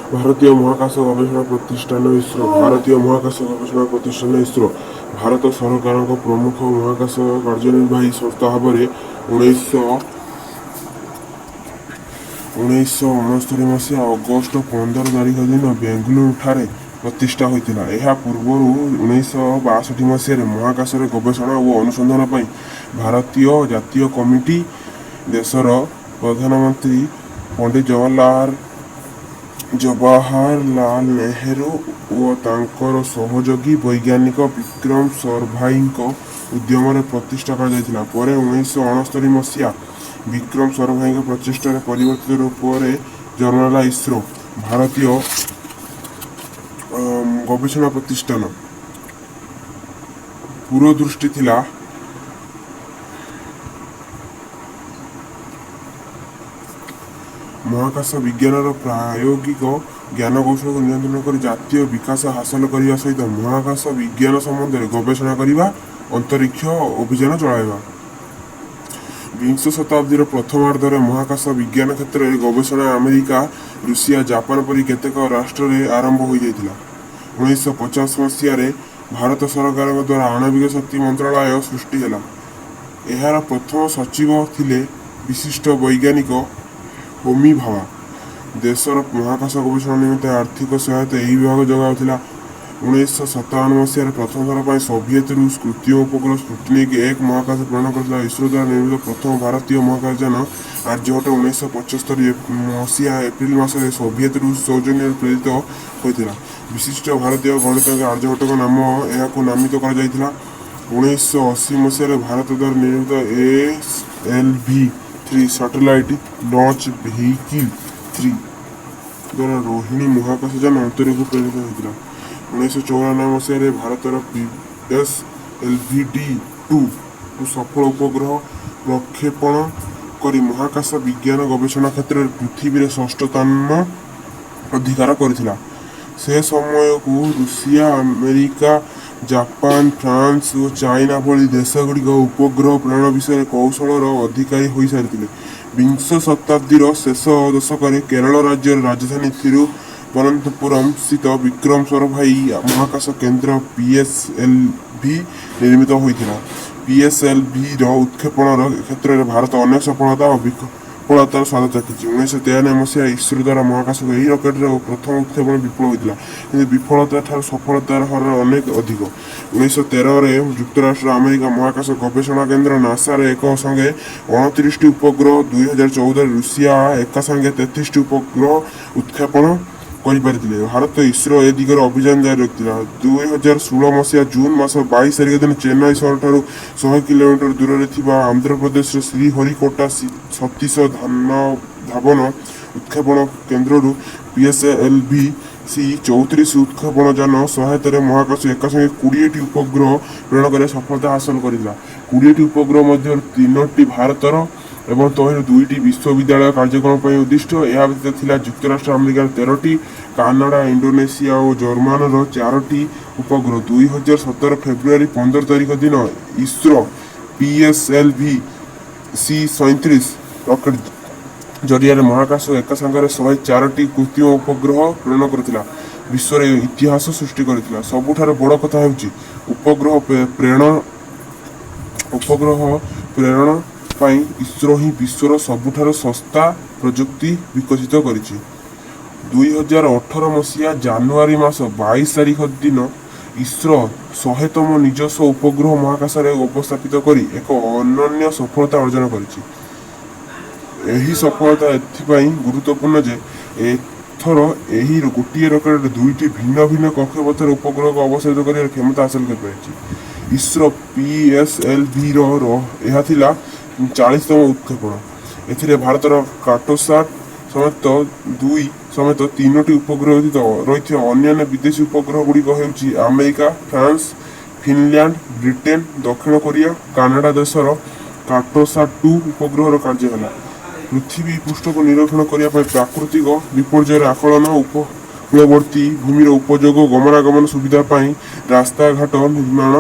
ଭାରତୀୟ ମହାକାଶ ଗବେଷଣା ପ୍ରତିଷ୍ଠାନ ଇସ୍ରୋ। ଭାରତୀୟ ମହାକାଶ ଗବେଷଣା ପ୍ରତିଷ୍ଠାନ ଇସ୍ରୋ ଭାରତ ସରକାରଙ୍କ ପ୍ରମୁଖ ମହାକାଶ କାର୍ଯ୍ୟନିର୍ବାହୀ ସଂସ୍ଥା ଭାବରେ 1969 ମସିହା ଅଗଷ୍ଟ 15 ତାରିଖ ଦିନ ବେଙ୍ଗାଲୁରୁଠାରେ ପ୍ରତିଷ୍ଠା ହୋଇଥିଲା। ଏହା ପୂର୍ବରୁ 1962 ମସିହାରେ ମହାକାଶରେ ଗବେଷଣା ଓ ଅନୁସନ୍ଧାନ ପାଇଁ ଭାରତୀୟ ଜାତୀୟ କମିଟି, ଦେଶର ପ୍ରଧାନମନ୍ତ୍ରୀ ପଣ୍ଡିତ ଜବାହରଲାଲ ନେହେରୁ ଓ ତାଙ୍କର ସହଯୋଗୀ ବୈଜ୍ଞାନିକ ବିକ୍ରମ ସାରାଭାଇଙ୍କ ଉଦ୍ୟମରେ ପ୍ରତିଷ୍ଠା କରାଯାଇଥିଲା। ପରେ 1969 ମସିହା ବିକ୍ରମ ସାରାଭାଇଙ୍କ ପ୍ରଚେଷ୍ଟାରେ ପରିବର୍ତ୍ତିତ ରୂପରେ ଜନ୍ମ ନେଲା ଇସ୍ରୋ। ଭାରତୀୟ ଗବେଷଣା ପ୍ରତିଷ୍ଠାନ ଦୂରଦୃଷ୍ଟି ଥିଲା ମହାକାଶ ବିଜ୍ଞାନର ପ୍ରାୟୋଗିକ ଜ୍ଞାନକୌଶଳକୁ ନିୟନ୍ତ୍ରଣ କରି ଜାତୀୟ ବିକାଶ ହାସଲ କରିବା ସହିତ ମହାକାଶ ବିଜ୍ଞାନ ସମ୍ବନ୍ଧରେ ଗବେଷଣା କରିବା, ଅନ୍ତରୀକ୍ଷ ଅଭିଯାନ ଚଳାଇବା। ବିଂଶ ଶତାବ୍ଦୀର ପ୍ରଥମାର୍ଦ୍ଧରେ ମହାକାଶ ବିଜ୍ଞାନ କ୍ଷେତ୍ରରେ ଗବେଷଣା ଆମେରିକା, ରୁଷିଆ, ଜାପାନ ପରି କେତେକ ରାଷ୍ଟ୍ରରେ ଆରମ୍ଭ ହୋଇଯାଇଥିଲା। 1950 ମସିହାରେ ଭାରତ ସରକାରଙ୍କ ଦ୍ୱାରା ଆଣବିକ ଶକ୍ତି ମନ୍ତ୍ରଣାଳୟ ସୃଷ୍ଟି ହେଲା। ଏହାର ପ୍ରଥମ ସଚିବ ଥିଲେ ବିଶିଷ୍ଟ ବୈଜ୍ଞାନିକ ହୋମି ଭାବା। ଦେଶର ମହାକାଶ ଗବେଷଣା ନିମନ୍ତେ ଆର୍ଥିକ ସହାୟତା ଏହି ବିଭାଗ ଯୋଗାଉଥିଲା। 1957 ମସିହାରେ ପ୍ରଥମ ଥର ପାଇଁ ସୋଭିଏତ ରୁଷ କୃତ୍ରିମ ଉପଗ୍ରହ ସ୍ପୁଟନିକ୍ 1 ମହାକାଶ ପ୍ରେରଣ କରିଥିଲା। ଇସ୍ରୋ ଦ୍ୱାରା ନିର୍ମିତ ପ୍ରଥମ ଭାରତୀୟ ମହାକାଶଯାନ ଆର୍ଯ୍ୟଭଟ୍ଟ 1975 ମସିହା ଏପ୍ରିଲ ମାସରେ ସୋଭିଏତ ରୁଷ ସୌଜନ୍ୟରେ ପ୍ରେରିତ ହୋଇଥିଲା। ବିଶିଷ୍ଟ ଭାରତୀୟ ଗଣିତଜ୍ଞ ଆର୍ଯ୍ୟଭଟ୍ଟଙ୍କ ନାମ ଏହାକୁ ନାମିତ କରାଯାଇଥିଲା। 1980 ମସିହାରେ ଭାରତ ଦ୍ୱାରା ନିର୍ମିତ SLV-3 ସାଟେଲାଇଟ୍ ଲଞ୍ଚ ଭେହିକିଲ୍ 3 ଦ୍ୱାରା ରୋହିଣୀ ମହାକାଶଯାନ ଅନ୍ତରୀକ୍ଷକୁ ପ୍ରେରିତ ହୋଇଥିଲା। 1994 ମସିହାରେ ଭାରତର PSLV-D2 ସଫଳ ଉପଗ୍ରହ ପ୍ରକ୍ଷେପଣ କରି ମହାକାଶ ବିଜ୍ଞାନ ଗବେଷଣା କ୍ଷେତ୍ରରେ ପୃଥିବୀରେ ଷଷ୍ଠ ସ୍ଥାନ ଅଧିକାର କରିଥିଲା। ସେ ସମୟକୁ ରୁଷିଆ, ଆମେରିକା, ଜାପାନ, ଫ୍ରାନ୍ସ ଓ ଚାଇନା ଭଳି ଦେଶଗୁଡ଼ିକ ଉପଗ୍ରହ ପ୍ରେରଣ ବିଷୟରେ କୌଶଳର ଅଧିକାରୀ ହୋଇସାରିଥିଲେ। ବିଂଶ ଶତାବ୍ଦୀର ଶେଷ ଦଶକରେ କେରଳ ରାଜ୍ୟର ରାଜଧାନୀ ଥିରୁବନନ୍ତପୁରମ୍ ସ୍ଥିତ ବିକ୍ରମ ସାରାଭାଇ ମହାକାଶ କେନ୍ଦ୍ର PSLV ନିର୍ମିତ ହୋଇଥିଲା। PSLVର ଉତ୍କ୍ଷେପଣର କ୍ଷେତ୍ରରେ ଭାରତ ଅନେକ ସଫଳତା ଓ ବିଫଳତାର ସ୍ୱାଦ ଚାଖିଛି। 1993 ମସିହା ଇସ୍ରୋ ଦ୍ୱାରା ମହାକାଶକୁ ଏହି ରକେଟର ପ୍ରଥମ ଉତ୍କ୍ଷେପଣ ବିଫଳ ହୋଇଥିଲା, କିନ୍ତୁ ବିଫଳତା ଠାରୁ ସଫଳତାର ହାର ଅନେକ ଅଧିକ। 1913ରେ ଯୁକ୍ତରାଷ୍ଟ୍ର ଆମେରିକା ମହାକାଶ ଗବେଷଣା କେନ୍ଦ୍ର ନାସାର ଏକ ସଙ୍ଗେ 29ଟି ଉପଗ୍ରହ, 2014ରେ ରୁଷିଆ ଏକା ସାଙ୍ଗେ 33ଟି ଉପଗ୍ରହ ଉତ୍କ୍ଷେପଣ କରିପାରିଥିଲେ। ଭାରତ ଇସ୍ରୋ ଏ ଦିଗରେ ଅଭିଯାନ ଜାରି ରଖିଥିଲା। 2016 ମସିହା ଜୁନ୍ ମାସ 22 ତାରିଖ ଦିନ ଚେନ୍ନାଇ ସହରଠାରୁ 100 କିଲୋମିଟର ଦୂରରେ ଥିବା ଆନ୍ଧ୍ରପ୍ରଦେଶର ଶ୍ରୀହରିକୋଟା ସତୀଶ ଧାବନ ଉତ୍କ୍ଷେପଣ କେନ୍ଦ୍ରରୁ PSLV-C-34 ଉତ୍କ୍ଷେପଣ ଯାନ ସହାୟତାରେ ମହାକାଶ ଏକାସଙ୍ଗେ 20ଟି ଉପଗ୍ରହ ପ୍ରେରଣ କରିବା ସଫଳତା ହାସଲ କରିଥିଲା। 20ଟି ଉପଗ୍ରହ ମଧ୍ୟରୁ 3ଟି ଭାରତର ଏବଂ ତହିଁରୁ 2ଟି ବିଶ୍ୱବିଦ୍ୟାଳୟ କାର୍ଯ୍ୟକ୍ରମ ପାଇଁ ଉଦ୍ଦିଷ୍ଟ। ଏହା ବ୍ୟତୀତ ଥିଲା ଯୁକ୍ତରାଷ୍ଟ୍ର ଆମେରିକାର 13ଟି, କାନାଡା, ଇଣ୍ଡୋନେସିଆ ଓ ଜର୍ମାନର 4ଟି ଉପଗ୍ରହ। 2017 ଫେବୃଆରୀ 15 ତାରିଖ ଦିନ ଇସ୍ରୋ PSLV-C-37 ରକେଟ ଜରିଆରେ ମହାକାଶକୁ ଏକା ସାଙ୍ଗରେ 104ଟି କୃତ୍ରିମ ଉପଗ୍ରହ ପ୍ରେରଣ କରିଥିଲା, ବିଶ୍ୱରେ ଇତିହାସ ସୃଷ୍ଟି କରିଥିଲା। ସବୁଠାରୁ ବଡ଼ କଥା ହେଉଛି ଉପଗ୍ରହ ପ୍ରେରଣ ପାଇଁ ଇସ୍ରୋ ହିଁ ବିଶ୍ୱର ସବୁଠାରୁ ଶସ୍ତା ପ୍ରଯୁକ୍ତି ବିକଶିତ କରିଛି। 2018 ମସିହା ଜାନୁଆରୀ ମାସ 22 ତାରିଖ ଦିନ ଇସ୍ରୋ 100ତମ ନିଜସ୍ୱ ଉପଗ୍ରହ ମହାକାଶରେ ଉପସ୍ଥାପିତ କରି ଏକ ଅନନ୍ୟ ସଫଳତା ଅର୍ଜନ କରିଛି। ଏହି ସଫଳତା ଏଥିପାଇଁ ଗୁରୁତ୍ୱପୂର୍ଣ୍ଣ ଯେ ଏଥର ଏହି ଗୋଟିଏ ରକେଟରେ 2ଟି ଭିନ୍ନ ଭିନ୍ନ କକ୍ଷପଥରେ ଉପଗ୍ରହକୁ ଅବସ୍ଥାପିତ କରିବାର କ୍ଷମତା ହାସଲ କରିପାରିଛି। ଇସ୍ରୋ PSLVର ଏହା ଥିଲା 40ତମ ଉତ୍କ୍ଷେପଣ। ଏଥିରେ ଭାରତର କାର୍ଟୋସାଟ୍ ସମେତ 3ଟି ଉପଗ୍ରହ ବ୍ୟତୀତ ରହିଥିବା ଅନ୍ୟାନ୍ୟ ବିଦେଶୀ ଉପଗ୍ରହ ଗୁଡ଼ିକ ହେଉଛି ଆମେରିକା, ଫ୍ରାନ୍ସ, ଫିନଲ୍ୟାଣ୍ଡ, ବ୍ରିଟେନ, ଦକ୍ଷିଣ କୋରିଆ, କାନାଡା ଦେଶର କାର୍ଟୋସାଟ୍-2 ଉପଗ୍ରହର କାର୍ଯ୍ୟ ହେଲା। ପୃଥିବୀ ପୃଷ୍ଠକୁ ନିରୀକ୍ଷଣ କରିବା ପାଇଁ ପ୍ରାକୃତିକ ବିପର୍ଯ୍ୟୟର ଆକଳନ, ଉପକୂଳବର୍ତ୍ତୀ ଭୂମିର ଉପଯୋଗ, ଗମନାଗମନ ସୁବିଧା ପାଇଁ ରାସ୍ତାଘାଟ ନିର୍ମାଣ